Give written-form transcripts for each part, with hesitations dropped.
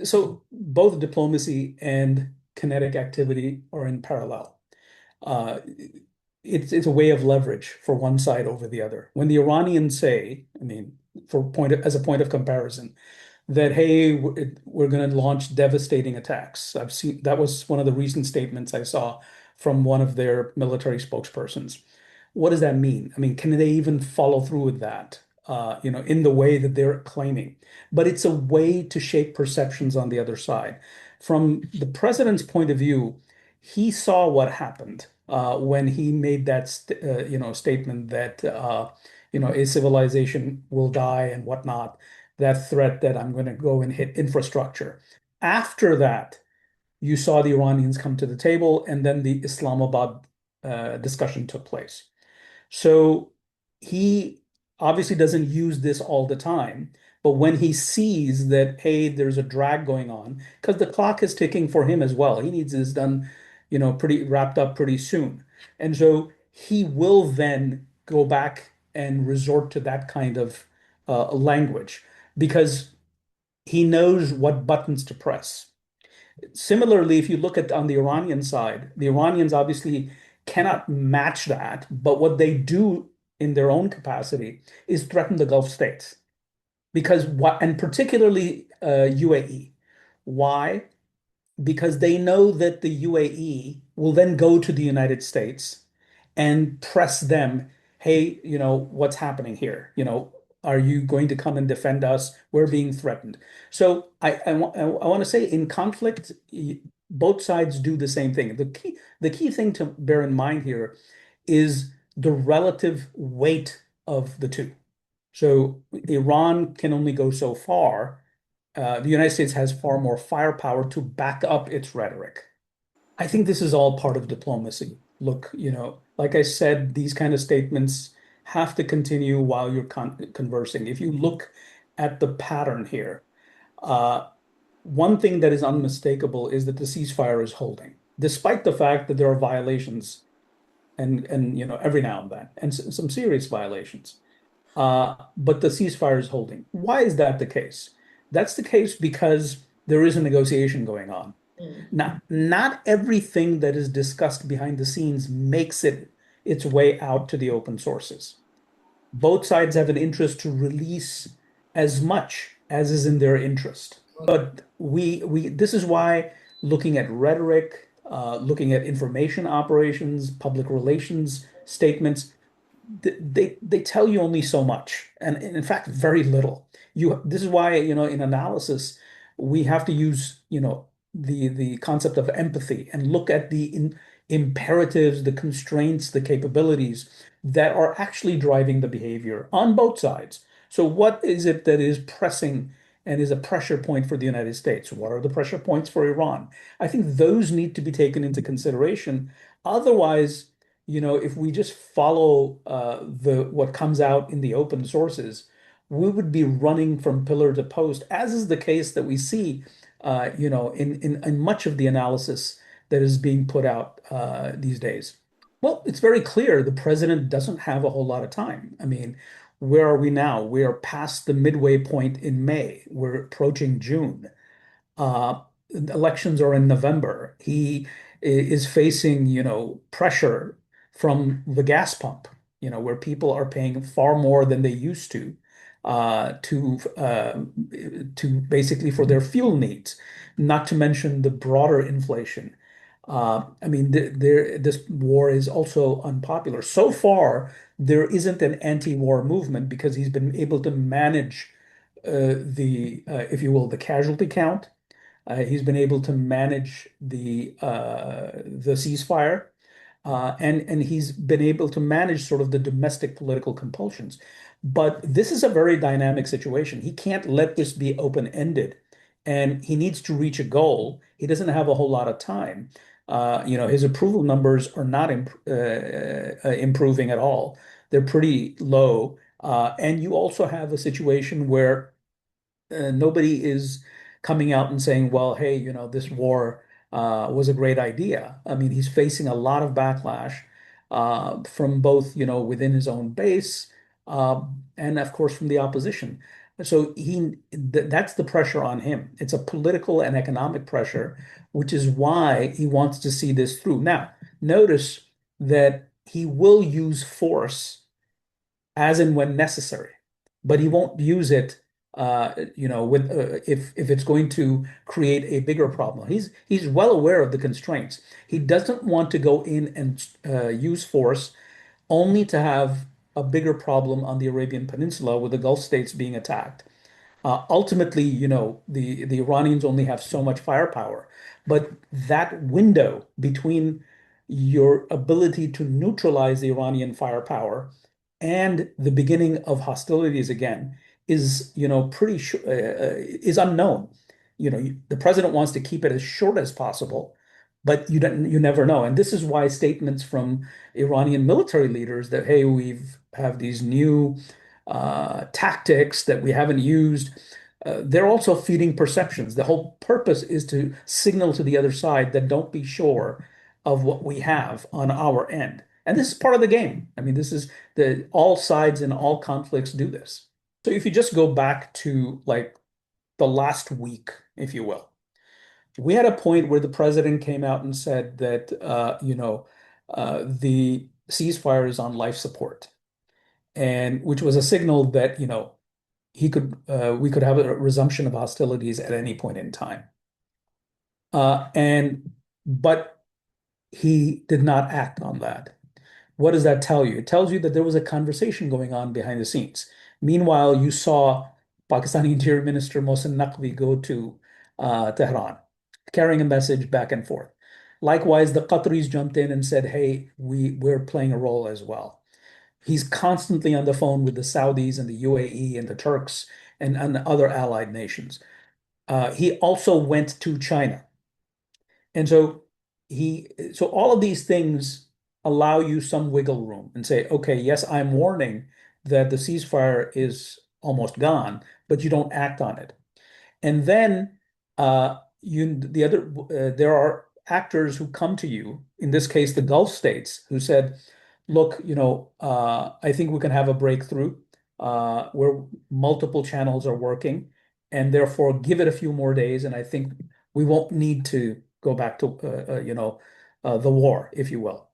So both diplomacy and kinetic activity are in parallel. Uh, it's a way of leverage for one side over the other. When the Iranians say, I mean, as a point of comparison, that hey, we're going to launch devastating attacks. I've seen that was one of the recent statements I saw from one of their military spokespersons. What does that mean? I mean, can they even follow through with that? In the way that they're claiming. But it's a way to shape perceptions on the other side. From the president's point of view, he saw what happened when he made that statement that a civilization will die and whatnot. That threat that I'm going to go and hit infrastructure. After that, you saw the Iranians come to the table, and then the Islamabad discussion took place. So he obviously doesn't use this all the time, but when he sees that, hey, there's a drag going on, because the clock is ticking for him as well. He needs this done, pretty wrapped up pretty soon. And so he will then go back and resort to that kind of language because he knows what buttons to press. Similarly, if you look at on the Iranian side, the Iranians obviously cannot match that, but what they do in their own capacity is threaten the Gulf states because what, and particularly UAE. Why? Because they know that the UAE will then go to the United States and press them, hey, what's happening here? Are you going to come and defend us? We're being threatened. So I want to say in conflict, both sides do the same thing. The key thing to bear in mind here is the relative weight of the two. So Iran can only go so far. The United States has far more firepower to back up its rhetoric. I think this is all part of diplomacy. Look, like I said, these kind of statements have to continue while you're conversing. If you look at the pattern here, uh, one thing that is unmistakable is that the ceasefire is holding, despite the fact that there are violations and every now and then, and some serious violations. But the ceasefire is holding. Why is that the case? That's the case because there is a negotiation going on. Mm. Now, not everything that is discussed behind the scenes makes its way out to the open sources. Both sides have an interest to release as much as is in their interest. But we this is why looking at rhetoric, looking at information operations, public relations statements, they tell you only so much, and in fact, very little. This is why, in analysis, we have to use, the concept of empathy and look at the imperatives, the constraints, the capabilities that are actually driving the behavior on both sides. So what is it that is pressing and is a pressure point for the United States? What are the pressure points for Iran? I think those need to be taken into consideration. Otherwise, if we just follow the what comes out in the open sources, we would be running from pillar to post, as is the case that we see, in much of the analysis that is being put out these days. Well, it's very clear the president doesn't have a whole lot of time. I mean, where are we now? We are past the midway point in May. We're approaching June. Elections are in November. He is facing, pressure from the gas pump, where people are paying far more than they used uh, to uh, to basically for their fuel needs. Not to mention the broader inflation. I mean, this war is also unpopular. So far, there isn't an anti-war movement because he's been able to manage if you will, the casualty count. He's been able to manage the ceasefire, and he's been able to manage sort of the domestic political compulsions. But this is a very dynamic situation. He can't let this be open-ended, and he needs to reach a goal. He doesn't have a whole lot of time. His approval numbers are not improving at all. They're pretty low. And you also have a situation where nobody is coming out and saying, well, hey, this war was a great idea. I mean, he's facing a lot of backlash from both, within his own base and, of course, from the opposition. So that's the pressure on him. It's a political and economic pressure, which is why he wants to see this through. Now, notice that he will use force as and when necessary, but he won't use it, with if it's going to create a bigger problem. He's well aware of the constraints. He doesn't want to go in and use force only to have a bigger problem on the Arabian Peninsula with the Gulf states being attacked. Ultimately, the Iranians only have so much firepower, but that window between your ability to neutralize the Iranian firepower and the beginning of hostilities again is, pretty sure is unknown. The president wants to keep it as short as possible, but you never know. And this is why statements from Iranian military leaders that, hey, we've have these new tactics that we haven't used. They're also feeding perceptions. The whole purpose is to signal to the other side that don't be sure of what we have on our end. And this is part of the game. I mean, this is all sides in all conflicts do this. So if you just go back to like the last week, if you will, we had a point where the president came out and said that, the ceasefire is on life support, and which was a signal that, we could have a resumption of hostilities at any point in time. But he did not act on that. What does that tell you? It tells you that there was a conversation going on behind the scenes. Meanwhile, you saw Pakistani Interior Minister Mohsin Naqvi go to Tehran, carrying a message back and forth. Likewise, the Qataris jumped in and said, hey, we're playing a role as well. He's constantly on the phone with the Saudis and the UAE and the Turks and other allied nations. He also went to China. And so all of these things allow you some wiggle room and say, okay, yes, I'm warning that the ceasefire is almost gone, but you don't act on it. And then there are actors who come to you, in this case, the Gulf states, who said, look, I think we can have a breakthrough where multiple channels are working, and therefore give it a few more days, and I think we won't need to go back to the war, if you will.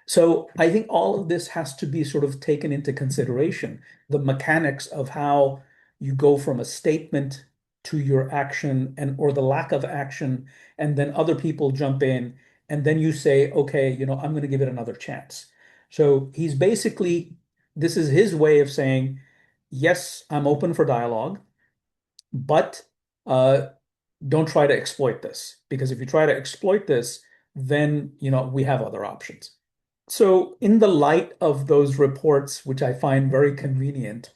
So I think all of this has to be sort of taken into consideration, the mechanics of how you go from a statement to your action and or the lack of action, and then other people jump in, and then you say, okay, I'm going to give it another chance. So this is his way of saying, yes, I'm open for dialogue, but uh, don't try to exploit this, because if you try to exploit this, then we have other options. So, in the light of those reports, which I find very convenient,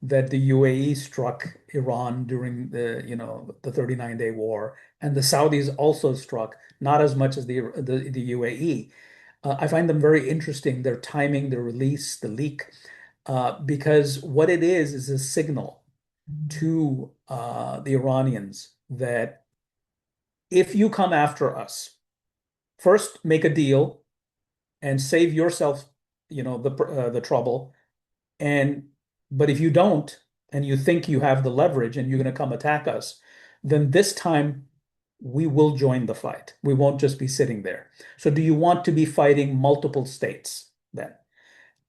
that the UAE struck Iran during the 39-day war, and the Saudis also struck, not as much as the UAE. I find them very interesting, their timing, their release, the leak, because what it is a signal to the Iranians that if you come after us, first make a deal and save yourself, the trouble. But if you don't, and you think you have the leverage and you're going to come attack us, then this time we will join the fight. We won't just be sitting there. So do you want to be fighting multiple states then?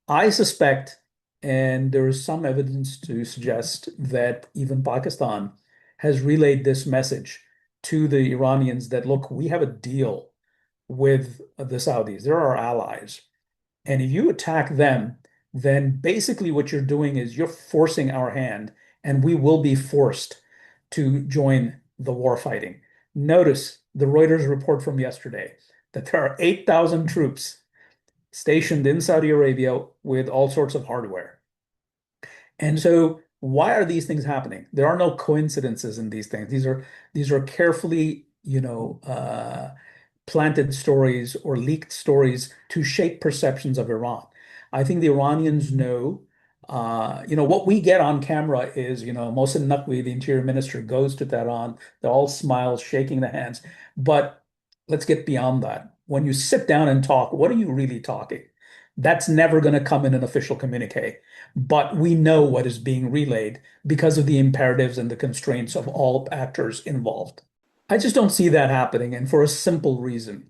I suspect, and there is some evidence to suggest that even Pakistan has relayed this message to the Iranians that, look, we have a deal with the Saudis. They're our allies. And if you attack them, then basically what you're doing is you're forcing our hand, and we will be forced to join the war fighting. Notice the Reuters report from yesterday that there are 8,000 troops stationed in Saudi Arabia with all sorts of hardware. And so why are these things happening? There are no coincidences in these things. These are carefully, planted stories or leaked stories to shape perceptions of Iran. I think the Iranians know, what we get on camera is, Mohsen Naqvi, the interior minister, goes to Tehran. They're all smiles, shaking the hands. But let's get beyond that. When you sit down and talk, what are you really talking? That's never going to come in an official communique. But we know what is being relayed because of the imperatives and the constraints of all actors involved. I just don't see that happening, and for a simple reason.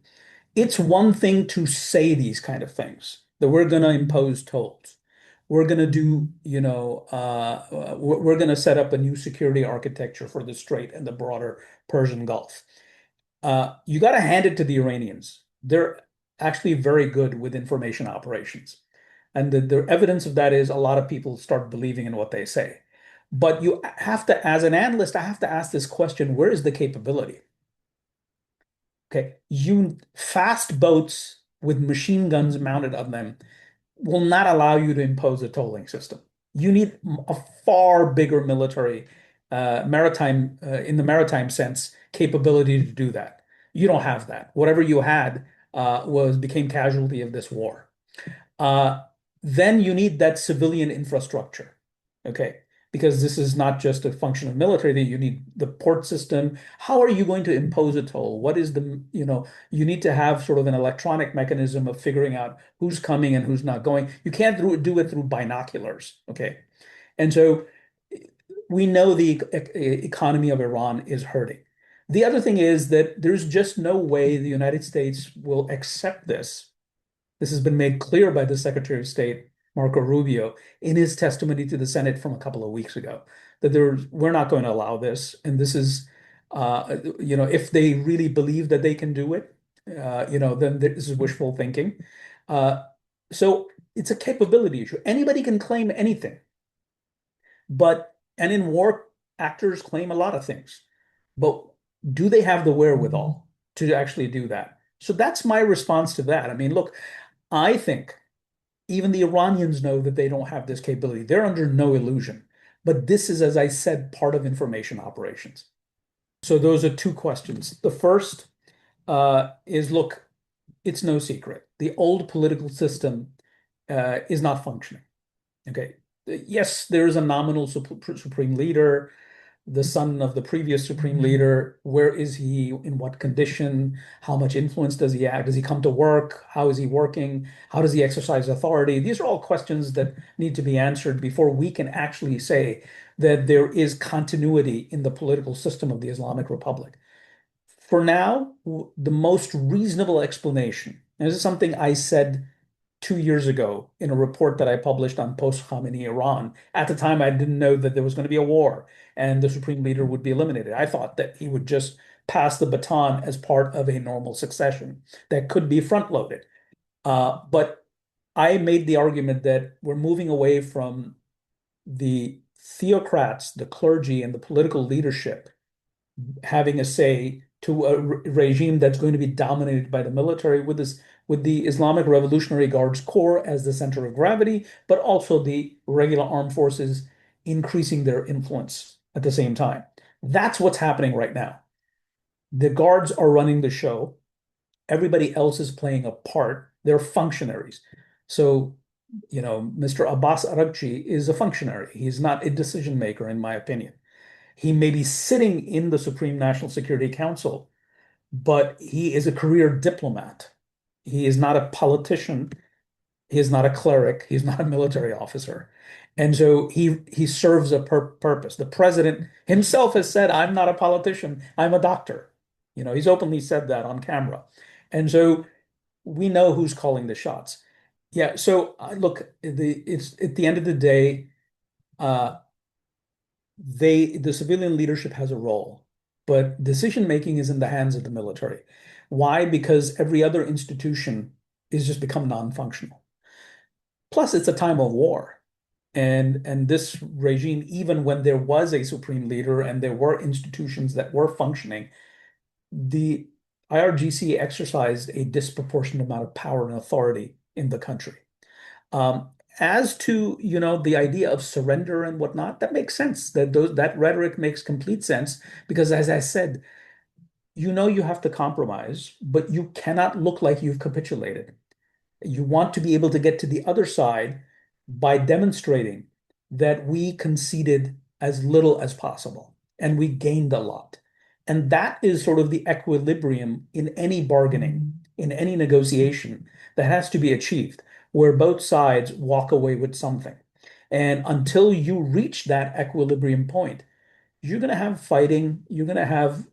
It's one thing to say these kind of things, that we're going to impose tolls. We're going to do, we're going to set up a new security architecture for the Strait and the broader Persian Gulf. You got to hand it to the Iranians. They're actually very good with information operations. And the evidence of that is a lot of people start believing in what they say. But you have to, as an analyst, I have to ask this question, where is the capability? Okay, you fast boats with machine guns mounted on them will not allow you to impose a tolling system. You need a far bigger military, maritime, in the maritime sense, capability to do that. You don't have that. Whatever you had was became casualty of this war. Uh, then you need that civilian infrastructure, okay? Because this is not just a function of military, that you need the port system. How are you going to impose a toll? What is you need to have sort of an electronic mechanism of figuring out who's coming and who's not going. You can't do it through binoculars, okay? And so we know the economy of Iran is hurting. The other thing is that there's just no way the United States will accept this. This has been made clear by the Secretary of State, Marco Rubio, in his testimony to the Senate from a couple of weeks ago, that we're not going to allow this. And this is, if they really believe that they can do it, then this is wishful thinking. Uh, so it's a capability issue. Anybody can claim anything, and in war, actors claim a lot of things, but do they have the wherewithal to actually do that? So that's my response to that. I mean, look, I think even the Iranians know that they don't have this capability. They're under no illusion. But this is, as I said, part of information operations. So those are two questions. The first is, look, it's no secret. The old political system is not functioning. Okay. Yes, there is a nominal supreme leader, the son of the previous supreme leader. Where is he? In what condition? How much influence does he have? Does he come to work? How is he working? How does he exercise authority? These are all questions that need to be answered before we can actually say that there is continuity in the political system of the Islamic Republic. For now, the most reasonable explanation, and this is something I said 2 years ago in a report that I published on post-Khamenei Iran. At the time, I didn't know that there was going to be a war and the supreme leader would be eliminated. I thought that he would just pass the baton as part of a normal succession that could be front-loaded. But I made the argument that we're moving away from the theocrats, the clergy, and the political leadership having a say to a regime that's going to be dominated by the military with the Islamic Revolutionary Guards Corps as the center of gravity, but also the regular armed forces increasing their influence at the same time. That's what's happening right now. The guards are running the show. Everybody else is playing a part. They're functionaries. So, Mr. Abbas Araghchi is a functionary. He's not a decision maker, in my opinion. He may be sitting in the Supreme National Security Council, but he is a career diplomat. He is not a politician. He is not a cleric. He's not a military officer. And so he serves a purpose. The president himself has said, I'm not a politician. I'm a doctor. He's openly said that on camera. And so we know who's calling the shots. Yeah. So look, it's at the end of the day, uh, the civilian leadership has a role, but decision making is in the hands of the military. Why? Because every other institution is just become non-functional. Plus, it's a time of war. And this regime, even when there was a supreme leader and there were institutions that were functioning, the IRGC exercised a disproportionate amount of power and authority in the country. Um, as to, the idea of surrender and whatnot, that makes sense. That rhetoric makes complete sense because, as I said, you have to compromise, but you cannot look like you've capitulated. You want to be able to get to the other side by demonstrating that we conceded as little as possible and we gained a lot. And that is sort of the equilibrium in any bargaining, in any negotiation that has to be achieved. where both sides walk away with something. And until you reach that equilibrium point, you're going to have fighting, you're going to have,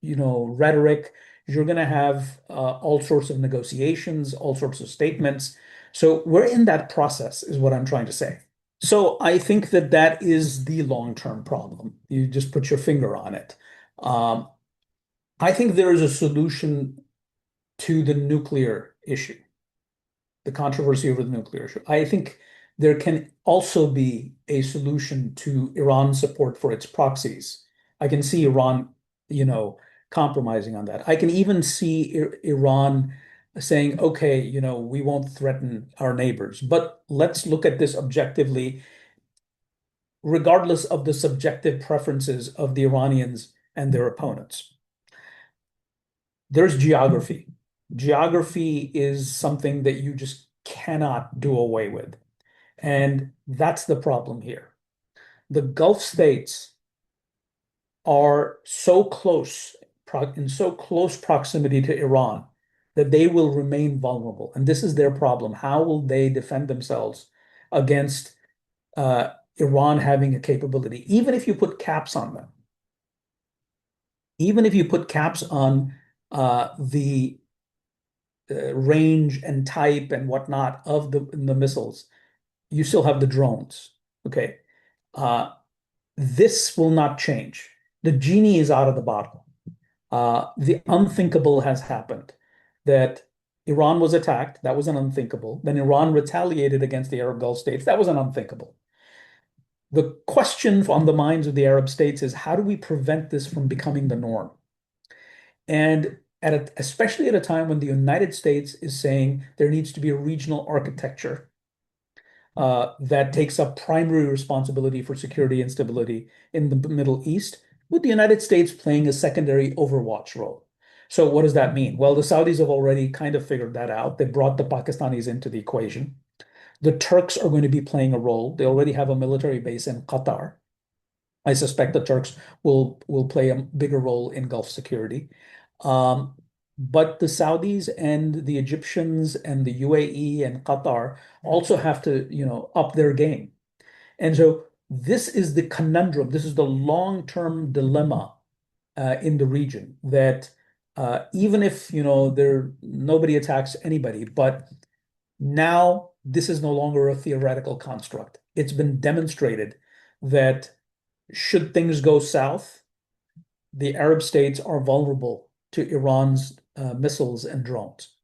rhetoric, you're going to have all sorts of negotiations, all sorts of statements. So we're in that process, is what I'm trying to say. So I think that that is the long-term problem. You just put your finger on it. Um, I think there is a solution to the nuclear issue, the controversy over the nuclear issue. I think there can also be a solution to Iran's support for its proxies. I can see Iran, you know, compromising on that. I can even see Iran saying, okay, we won't threaten our neighbors, but let's look at this objectively, regardless of the subjective preferences of the Iranians and their opponents. There's geography. Geography is something that you just cannot do away with. And that's the problem here. The Gulf states are so close, in so close proximity to Iran that they will remain vulnerable. And this is their problem. How will they defend themselves against Iran having a capability? Even if you put caps on them, even if you put caps on the range and type and whatnot of the missiles, you still have the drones. Okay. Uh, this will not change. The genie is out of the bottle. The unthinkable has happened, that Iran was attacked. That was an unthinkable. Then Iran retaliated against the Arab Gulf states. That was an unthinkable. The question on the minds of the Arab states is, how do we prevent this from becoming the norm? And especially at a time when the United States is saying there needs to be a regional architecture that takes up primary responsibility for security and stability in the Middle East, with the United States playing a secondary overwatch role. So what does that mean? Well, the Saudis have already kind of figured that out. They brought the Pakistanis into the equation. The Turks are going to be playing a role. They already have a military base in Qatar. I suspect the Turks will play a bigger role in Gulf security. Um, but the Saudis and the Egyptians and the UAE and Qatar also have to, up their game. And so this is the conundrum. This is the long-term dilemma in the region, that even if, nobody attacks anybody, but now this is no longer a theoretical construct. It's been demonstrated that should things go south, the Arab states are vulnerable to Iran's missiles and drones.